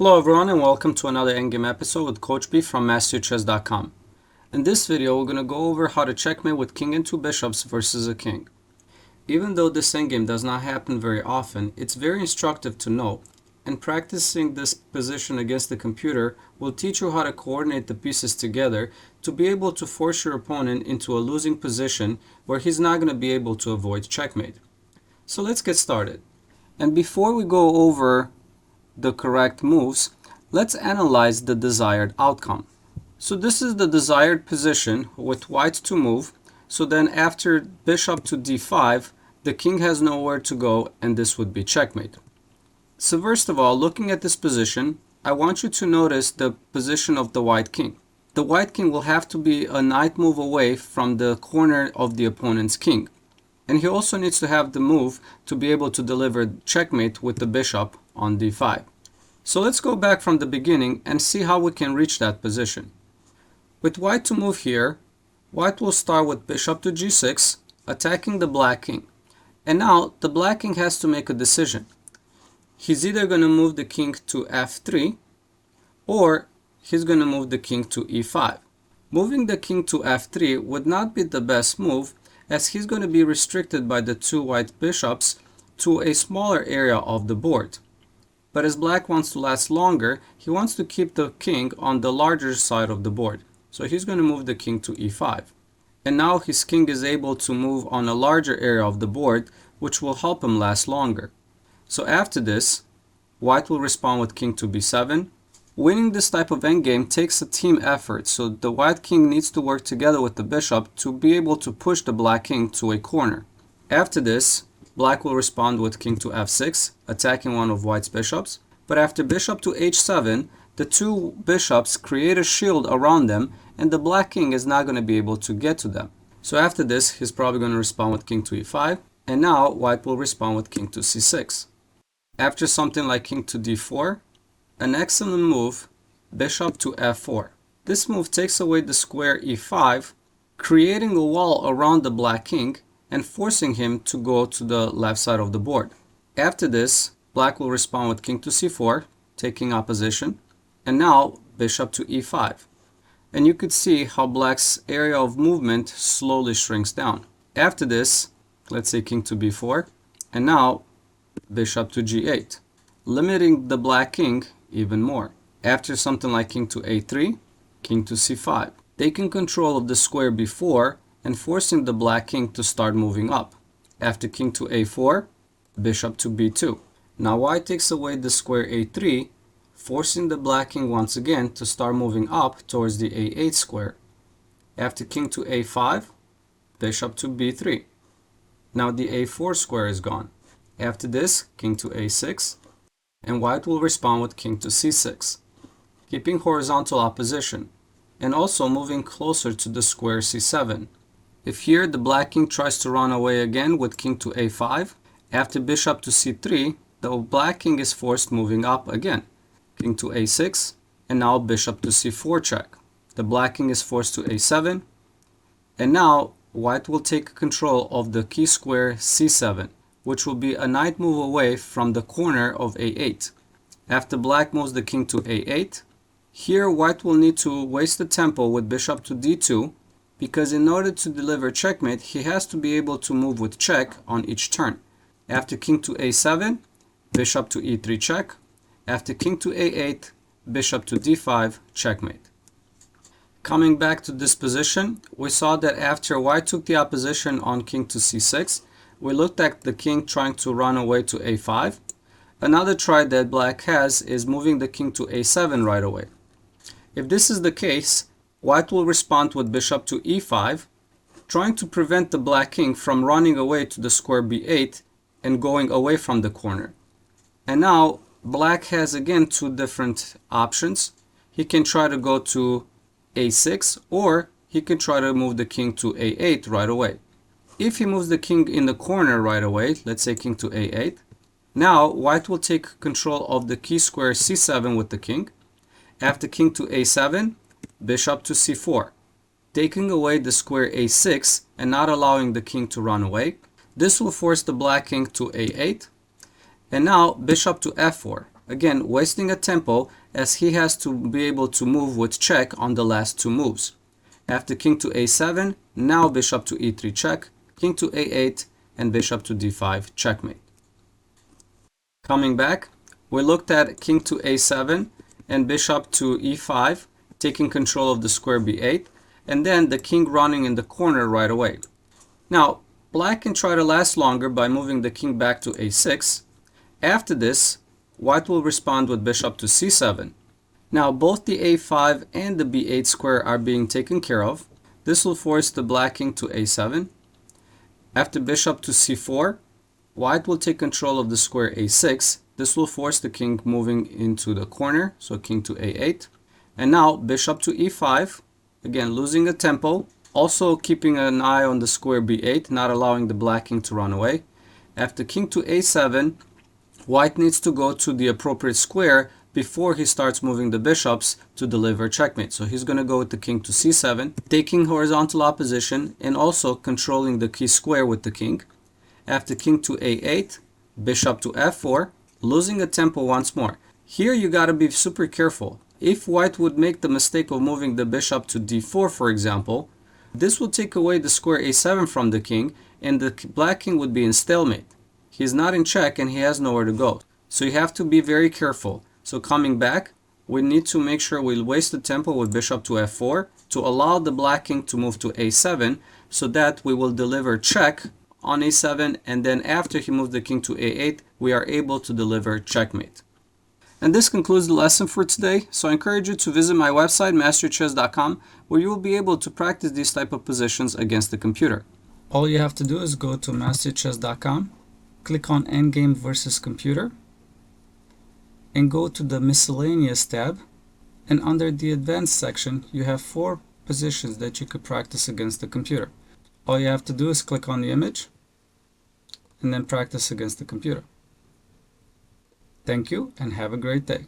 Hello everyone and welcome to another Endgame episode with Coach B from MasterChess.com. In this video we're going to go over how to checkmate with king and two bishops versus a king. Even though this endgame does not happen very often, it's very instructive to know, and practicing this position against the computer will teach you how to coordinate the pieces together to be able to force your opponent into a losing position where he's not going to be able to avoid checkmate. So let's get started. And before we go over the correct moves, let's analyze the desired outcome. So this is the desired position with white to move. So then after bishop to d5, the king has nowhere to go and this would be checkmate. So first of all, looking at this position, I want you to notice the position of the white king. The white king will have to be a knight move away from the corner of the opponent's king. And he also needs to have the move to be able to deliver checkmate with the bishop on d5. So let's go back from the beginning and see how we can reach that position. With white to move here, white will start with bishop to g6, attacking the black king. And now the black king has to make a decision. He's either going to move the king to f3 or he's going to move the king to e5. Moving the king to f3 would not be the best move, as he's going to be restricted by the two white bishops to a smaller area of the board. But as black wants to last longer, he wants to keep the king on the larger side of the board. So he's going to move the king to e5. And now his king is able to move on a larger area of the board, which will help him last longer. So after this, white will respond with king to b7. Winning this type of endgame takes a team effort, so the white king needs to work together with the bishop to be able to push the black king to a corner. After this, black will respond with king to f6, attacking one of white's bishops. But after bishop to h7, the two bishops create a shield around them, and the black king is not going to be able to get to them. So after this, he's probably going to respond with king to e5, and now white will respond with king to c6. After something like king to d4, an excellent move, bishop to f4. This move takes away the square e5, creating a wall around the black king and forcing him to go to the left side of the board. After this, black will respond with king to c4, taking opposition, and now bishop to e5. And you could see how black's area of movement slowly shrinks down. After this, let's say king to b4, and now bishop to g8, limiting the black king even more. After something like king to a3, king to c5, taking control of the square b4 and forcing the black king to start moving up. After king to a4, bishop to b2. Now white takes away the square a3, forcing the black king once again to start moving up towards the a8 square. After king to a5, bishop to b3. Now the a4 square is gone. After this, king to a6, and white will respond with king to c6, keeping horizontal opposition, and also moving closer to the square c7. If here the black king tries to run away again with king to a5, after bishop to c3, the black king is forced moving up again. King to a6, and now bishop to c4 check. The black king is forced to a7, and now white will take control of the key square c7, which will be a knight move away from the corner of a8. After black moves the king to a8, here white will need to waste the tempo with bishop to d2, because in order to deliver checkmate, he has to be able to move with check on each turn. After king to a7, bishop to e3 check. After king to a8, bishop to d5, checkmate. Coming back to this position, we saw that after white took the opposition on king to c6, we looked at the king trying to run away to a5. Another try that black has is moving the king to a7 right away. If this is the case, white will respond with bishop to e5, trying to prevent the black king from running away to the square b8 and going away from the corner. And now black has again two different options. He can try to go to a6, or he can try to move the king to a8 right away. If he moves the king in the corner right away, let's say king to a8, now white will take control of the key square c7 with the king. After king to a7, bishop to c4, taking away the square a6 and not allowing the king to run away. This will force the black king to a8. And now bishop to f4. again wasting a tempo as he has to be able to move with check on the last two moves. After king to a7, now bishop to e3 check, king to a8, and bishop to d5 checkmate. Coming back, we looked at king to a7 and bishop to e5, taking control of the square b8, and then the king running in the corner right away. Now, black can try to last longer by moving the king back to a6. After this, white will respond with bishop to c7. Now, both the a5 and the b8 square are being taken care of. This will force the black king to a7. After bishop to c4, white will take control of the square a6. This will force the king moving into the corner, so king to a8. And now bishop to e5, again losing a tempo, also keeping an eye on the square b8, not allowing the black king to run away. After king to a7, white needs to go to the appropriate square before he starts moving the bishops to deliver checkmate. So he's going to go with the king to c7, taking horizontal opposition and also controlling the key square with the king. After king to a8, bishop to f4, losing a tempo once more. Here you got to be super careful. If white would make the mistake of moving the bishop to d4, for example, this will take away the square a7 from the king, and the black king would be in stalemate. He's not in check and he has nowhere to go. So you have to be very careful. So coming back, we need to make sure we waste the tempo with bishop to f4 to allow the black king to move to a7, so that we will deliver check on a7, and then after he moved the king to a8, we are able to deliver checkmate. And this concludes the lesson for today. So I encourage you to visit my website, masterchess.com, where you will be able to practice these type of positions against the computer. All you have to do is go to masterchess.com, click on Endgame versus Computer, and go to the Miscellaneous tab. And under the Advanced section, you have 4 positions that you could practice against the computer. All you have to do is click on the image and then practice against the computer. Thank you and have a great day.